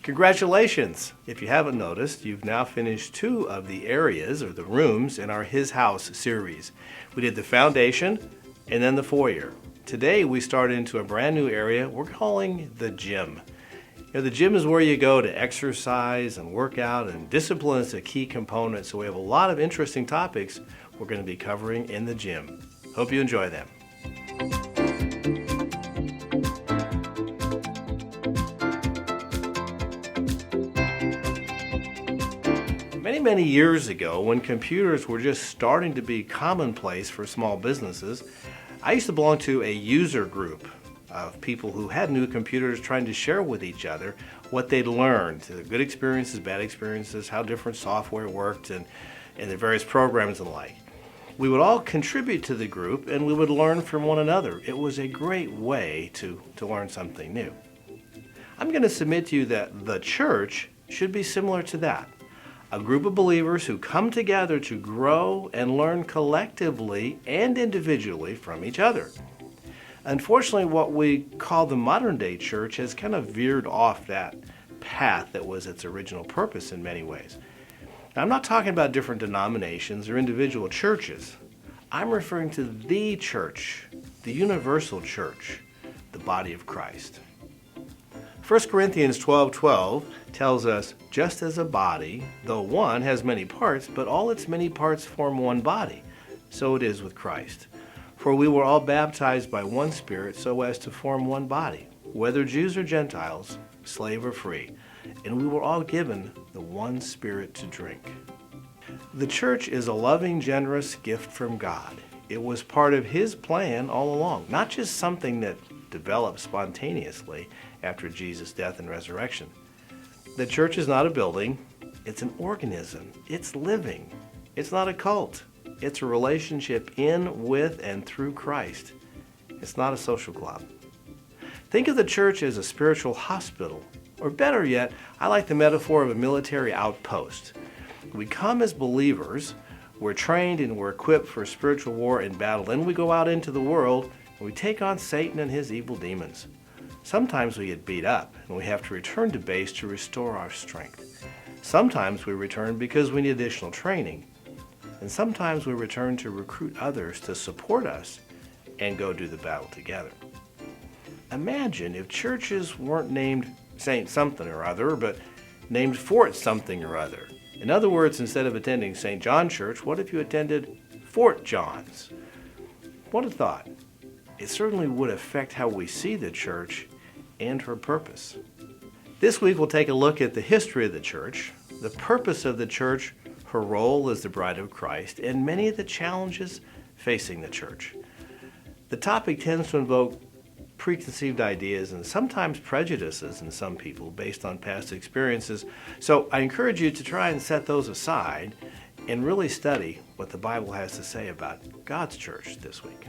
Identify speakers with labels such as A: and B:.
A: Congratulations! If you haven't noticed, you've now finished 2 of the areas or the rooms in our His House series. We did the foundation and then the foyer. Today we start into a brand new area we're calling the gym. The gym is where you go to exercise and work out, and discipline is a key component, so we have a lot of interesting topics we're going to be covering in the gym. Hope you enjoy them. Many years ago, when computers were just starting to be commonplace for small businesses, I used to belong to a user group of people who had new computers trying to share with each other what they'd learned, the good experiences, bad experiences, how different software worked, and the various programs and the like. We would all contribute to the group and we would learn from one another. It was a great way to learn something new. I'm going to submit to you that the church should be similar to that. A group of believers who come together to grow and learn collectively and individually from each other. Unfortunately, what we call the modern day church has kind of veered off that path that was its original purpose in many ways. Now, I'm not talking about different denominations or individual churches. I'm referring to the church, the universal church, the body of Christ. 1 Corinthians 12:12 tells us, just as a body, though one has many parts, but all its many parts form one body, so it is with Christ. For we were all baptized by one Spirit so as to form one body, whether Jews or Gentiles, slave or free, and we were all given the one Spirit to drink. The church is a loving, generous gift from God. It was part of His plan all along, not just something that developed spontaneously after Jesus' death and resurrection. The church is not a building, it's an organism. It's living. It's not a cult. It's a relationship in, with, and through Christ. It's not a social club. Think of the church as a spiritual hospital, or better yet, I like the metaphor of a military outpost. We come as believers, we're trained and we're equipped for spiritual war and battle. Then we go out into the world and we take on Satan and his evil demons. Sometimes we get beat up and we have to return to base to restore our strength. Sometimes we return because we need additional training. And sometimes we return to recruit others to support us and go do the battle together. Imagine if churches weren't named Saint something or other, but named Fort something or other. In other words, instead of attending St. John Church, what if you attended Fort John's? What a thought. It certainly would affect how we see the church and her purpose. This week we'll take a look at the history of the church, the purpose of the church, her role as the bride of Christ, and many of the challenges facing the church. The topic tends to invoke preconceived ideas and sometimes prejudices in some people based on past experiences, so I encourage you to try and set those aside and really study what the Bible has to say about God's church this week.